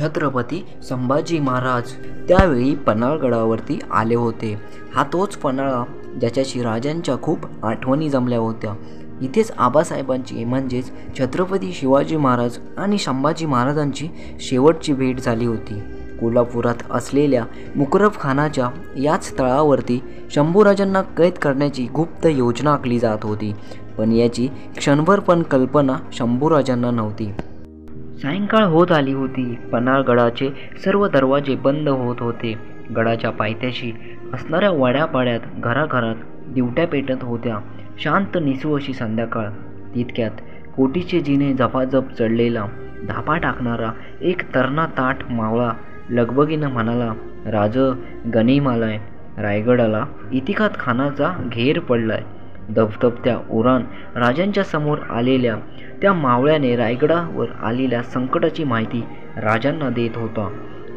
छत्रपती संभाजी महाराज त्यावेळी पन्हाळगडावरती आले होते। हा तोच पन्हाळा ज्याच्याशी राजांच्या खूप आठवणी जमल्या होत्या। इथेच आबासाहेबांची म्हणजेच छत्रपती शिवाजी महाराज आणि संभाजी महाराजांची शेवटची भेट झाली होती। कोल्हापुरात असलेल्या मुकरबखानाच्या याच तळावरती शंभूराजांना कैद करण्याची गुप्त योजना आखली जात होती, पण याची क्षणभर पण कल्पना शंभूराजांना नव्हती। सायंकाळ होत आली होती। पन्हाळगडाचे सर्व दरवाजे बंद होत होते। गडाच्या पायथ्याशी असणाऱ्या वाड्यापाड्यात घराघरात दिवट्या पेटत होत्या। शांत निसू अशी संध्याकाळ। तितक्यात कोटीचे जिने झपाझप चढलेला धापा टाकणारा एक तरणा ताठ मावळा लगबगीनं म्हणाला, राज गनिम आलाय, रायगडाला इतिकात खानाचा घेर पडलाय। दबदबत्या उरान राजांच्या समोर आलेल्या त्या मावळ्याने रायगडावर आलेल्या संकटाची माहिती राजांना देत होता।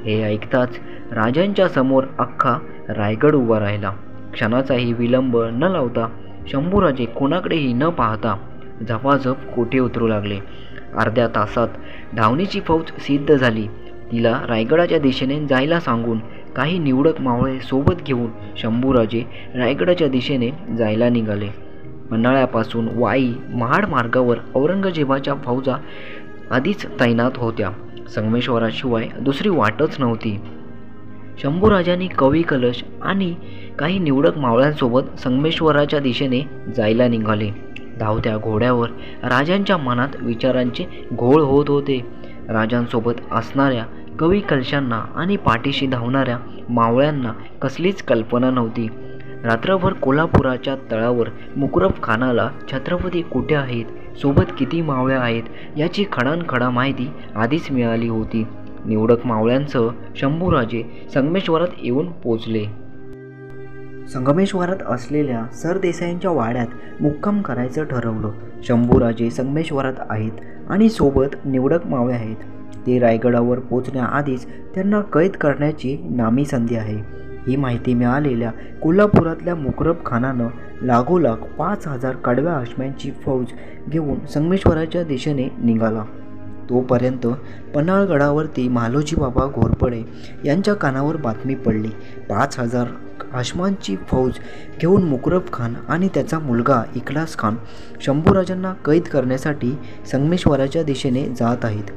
हे ऐकताच राजांच्या समोर अख्खा रायगड उभा राहिला। क्षणाचाही विलंब न लावता शंभूराजे कोणाकडेही न पाहता झपाझप कोठे उतरू लागले। अर्ध्या तासात धावणीची फौज सिद्ध झाली। तिला रायगडाच्या दिशेने जायला सांगून काही निवडक मावळे सोबत घेऊन शंभूराजे रायगडाच्या दिशेने जायला निघाले। पन्हाळ्यापासून वाई महाड मार्गावर औरंगजेबाच्या फौजा आधीच तैनात होत्या। संगमेश्वराशिवाय दुसरी वाटच नव्हती। शंभूराजांनी कवी कलश आणि काही निवडक मावळ्यांसोबत संगमेश्वराच्या दिशेने जायला निघाले। धावत्या घोड्यावर राजांच्या मनात विचारांचे घोळ होत होते। राजांसोबत असणाऱ्या कवी कलशांना आणि पाठीशी धावणाऱ्या मावळ्यांना कसलीच कल्पना नव्हती। रात्रभर कोल्हापुराच्या तळावर मुकरबखानाला छत्रपती कुठे आहेत, सोबत किती मावळ्या आहेत याची खडानखडा माहिती आधीच मिळाली होती। निवडक मावळ्यांसह शंभूराजे संगमेश्वरात येऊन पोचले। संगमेश्वरात असलेल्या सरदेसाईंच्या वाड्यात मुक्काम करायचं ठरवलं। शंभूराजे संगमेश्वरात आहेत आणि सोबत निवडक मावळे आहेत। ते रायगडावर पोचण्याआधीच त्यांना कैद करण्याची नामी संधी आहे। ही माहिती मिळालेल्या कोल्हापुरातल्या मुकरबखानानं लागोलाग 5000 कडव्या अश्म्यांची फौज घेऊन संगमेश्वराच्या दिशेने निघाला। तोपर्यंत पन्हाळगडावरती मालोजी बाबा घोरपडे यांच्या कानावर बातमी पडली। 5000 अश्मांची फौज घेऊन मुकरबखान आणि त्याचा मुलगा इखलास खान शंभूराजांना कैद करण्यासाठी संगमेश्वराच्या दिशेने जात आहेत।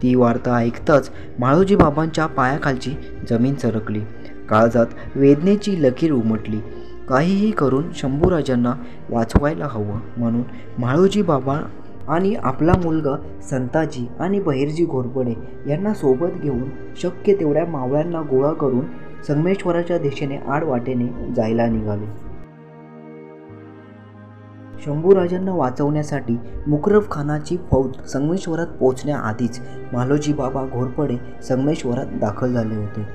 ती वार्ता ऐकताच मालोजी बाबांच्या पायाखालची जमीन सरकली। काळजात वेदनेची लकीर उमटली। काहीही करून शंभूराजांना वाचवायला हवं म्हणून मालोजी बाबा आणि आपला मुलगा संताजी आणि बहिर्जी घोरपडे यांना सोबत घेऊन शक्य तेवढ्या मावळ्यांना गोळा करून संगमेश्वराच्या दिशेने आडवाटेने जायला निघाले। शंभूराजांना वाचवण्यासाठी मुकरबखानाची फौज संगमेश्वरात पोहोचण्याआधीच मालोजी बाबा घोरपडे संगमेश्वरात दाखल झाले होते।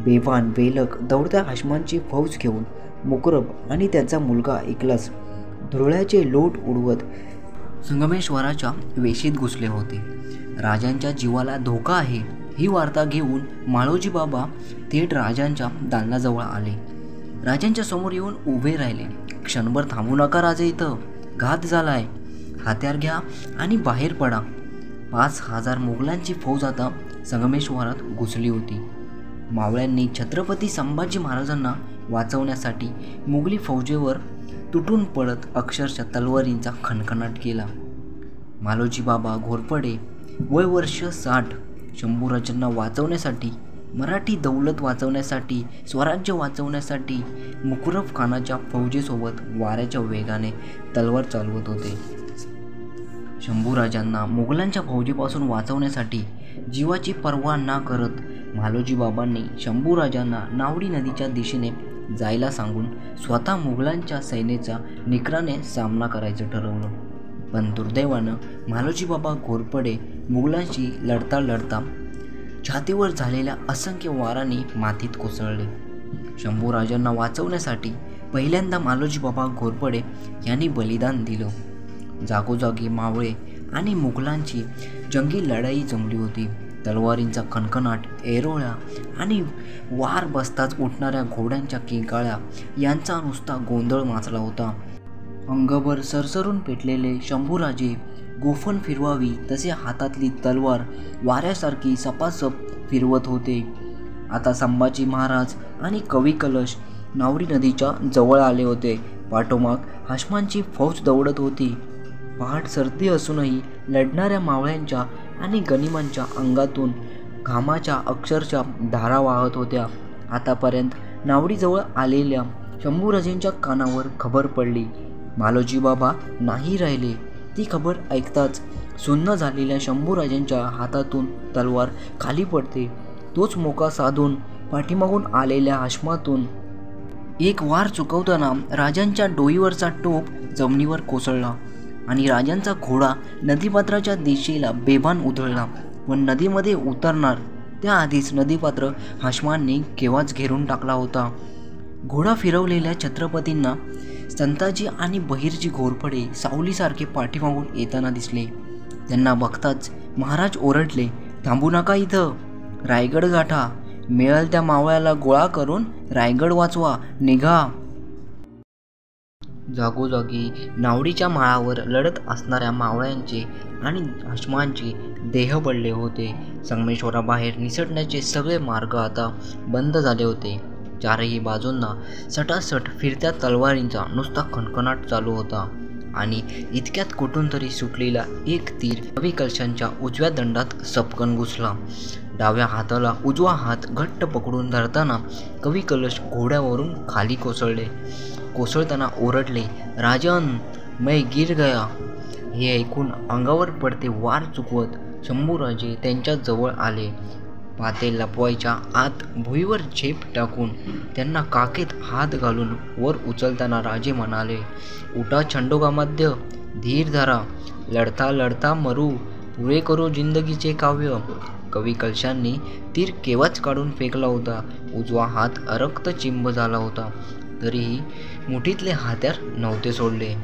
बेवान बेलक दौडत्या अश्मांची फौज घेऊन मुकरब आणि त्यांचा मुलगा इखलास धुरळ्याचे लोट उडवत संगमेश्वराच्या वेशीत घुसले होते। राजांच्या जीवाला धोका आहे ही वार्ता घेऊन मालोजी बाबा थेट राजांच्या दालनाजवळ आले। राजांच्या समोर येऊन उभे राहिले। क्षणभर थांबू नका राजे, इथं घात झालाय, हत्यार घ्या आणि बाहेर पडा। 5000 मुघलांची फौज आता संगमेश्वरात घुसली होती। मावळ्यांनी छत्रपती संभाजी महाराजांना वाचवण्यासाठी मुघली फौजेवर तुटून पडत अक्षरशः तलवारींचा खणखणाट केला। मालोजी बाबा घोरपडे वय वर्ष 60 शंभूराजांना वाचवण्यासाठी, मराठी दौलत वाचवण्यासाठी, स्वराज्य वाचवण्यासाठी मुकरबखानाच्या फौजेसोबत वाऱ्याच्या वेगाने तलवार चालवत होते। शंभूराजांना मुघलांच्या फौजेपासून वाचवण्यासाठी जीवाची पर्वा न करत मालोजी बाबांनी शंभूराजांना नावडी नदीच्या दिशेने जायला सांगून स्वतः मुघलांच्या सैन्याचा निकराने सामना करायचं ठरवलं। पण दुर्दैवानं मालोजी बाबा घोरपडे मुघलांशी लढता लढता छातीवर झालेल्या असंख्य वारांनी मातीत कोसळले। शंभूराजांना वाचवण्यासाठी पहिल्यांदा मालोजी बाबा घोरपडे यांनी बलिदान दिलं। जागोजागी मावळे आणि मुघलांची जंगी लढाई जमली होती। तलवारींचा खणखणाट, एरोळ्या आणि वार बसताच उठणाऱ्या घोड्यांच्या किंकाळ्या यांचा नुसता गोंधळ माचला होता। अंगभर सरसरून पेटलेले शंभूराजे गोफण फिरवावी तसे हातातली तलवार वाऱ्यासारखी सपासप फिरवत होते. आता संभाजी महाराज आणि कवी कलश नावडी नदीच्या जवळ आले होते. पाठोमाग हाशमांची फौज दौडत होती. पहाट सर्दी असूनही लढणाऱ्या मावळ्यांच्या आणि गनिमांच्या अंगातून घामाच्या अक्षरशः धारा वाहत होत्या. आतापर्यंत नावडीजवळ आलेल्या शंभूराजेंच्या कानावर खबर पडली. मालोजी बाबा नाही राहिले. ती खबर ऐकताच सुन्न झालेल्या शंभूराजेंच्या हातातून तलवार खाली पडते. तोच मोका साधून पाठीमागून आलेल्या हाशमातून एक वार चुकवताना राजांच्या डोईवरचा टोप जमिनीवर कोसळला आणि राजांचा घोडा नदीपात्राच्या दिशेला बेभान उधळला. पण नदीमध्ये उतरणार त्याआधीच नदीपात्र हाशमांनी केव्हाच घेरून टाकला होता. घोडा फिरवलेल्या छत्रपतींना संताजी आणि बहिर्जी घोरपडे सावलीसारखे पाठीमागून येताना दिसले. त्यांना बघताच महाराज ओरडले, थांबू नका इथं, रायगड गाठा. मिळेल त्या मावळ्याला गोळा करून रायगड वाचवा, निघा. जागोजागी नावडीच्या माळावर लढत असणाऱ्या मावळ्यांचे आणि हाशमांचे देह पडले होते. संगमेश्वराबाहेर निसटण्याचे सगळे मार्ग आता बंद झाले होते. चारही बाजूंना सटासट फिरत्या तलवारींचा नुसता खणखणाट चालू होता आणि इतक्यात कुठून तरी सुटलेला एक तीर कवी कलशांच्या उजव्या दंडात सपकन घुसला. डाव्या हाताला उजवा हात घट्ट पकडून धरताना कवी कलश घोड्यावरून खाली कोसळले. कोसळताना ओरडले, राजन, मैं गिर गया. हे ऐकून अंगावर पडते वार चुकवत शंभूराजे त्यांच्या जवळ आले. पाते लपवायच्या आत भुईवर झेप टाकून त्यांना काखेत हात घालून वर उचलताना राजे म्हणाले, उठा छंडोगामाद्य, धीर धरा, लढता लढता मरू, पुरे करू जिंदगीचे काव्य. कवी कलशांनी तीर केव्हाच काढून फेकला होता. उजवा हात रक्तचिंब झाला होता, तरीही मुठीतले हत्यार नव्हते सोडले.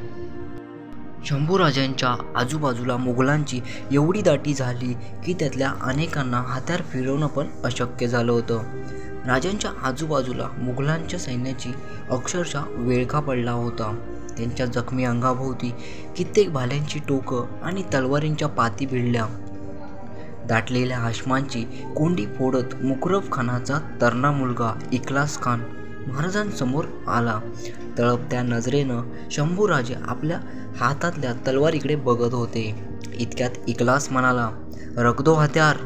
शंभूराजांच्या आजूबाजूला मुघलांची एवढी दाटी झाली की त्यातल्या अनेकांना हत्यार फिरवणं पण अशक्य झालं होतं. राजांच्या आजूबाजूला मुघलांच्या सैन्याची अक्षरशः वेळखा पडला होता. त्यांच्या जखमी अंगाभोवती कित्येक भाल्यांची टोकं आणि तलवारींच्या पाती भिडल्या. दाटलेल्या हाशमांची कोंडी फोडत मुकरब खानाचा तरणा मुलगा इखलास खान महाराजांसमोर आला. तळपत्या नजरेनं शंभूराजे आपल्या हातातल्या तलवारीकडे बघत होते. इतक्यात इखलास म्हणाला, रख दो हत्यार.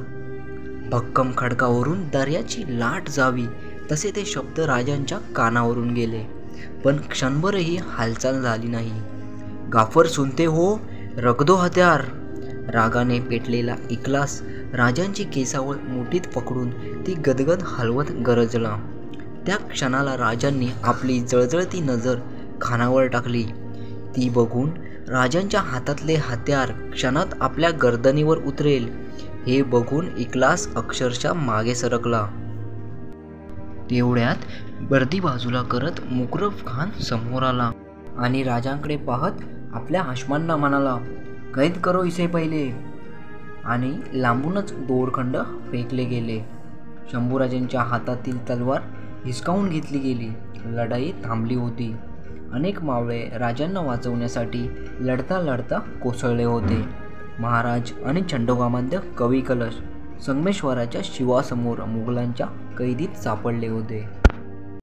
भक्कम खडकावरून दर्याची लाट जावी तसे ते शब्द राजांच्या कानावरून गेले, पण क्षणभरही हालचाल झाली नाही. गाफर सुनते हो, रख दो हत्यार. रागाने पेटलेला इखलास राजांची केसावळ मुठीत पकडून ती गदगद हलवत गरजला. त्या क्षणाला राजांनी आपली जळजळती नजर खानावर टाकली. ती बघून राजांच्या हातातले हत्यार क्षणात आपल्या गर्दनीवर उतरेल हे बघून इखलास अक्षरशः मागे सरकला. तेवढ्यात बर्दी बाजूला करत मुकरब खान समोर आला आणि राजांकडे पाहत आपल्या हाशमांना म्हणाला, कैद करो इसे पहिले. आणि लांबूनच दोरखंड फेकले गेले. शंभूराजांच्या हातातील तलवार हिसकावून घेतली गेली. लढाई थांबली होती. अनेक मावळे राजांना वाचवण्यासाठी लढता लढता कोसळले होते. महाराज आणि छंडोगामाद्य कवी कलश संगमेश्वराच्या शिवासमोर मुघलांच्या कैदीत सापडले होते.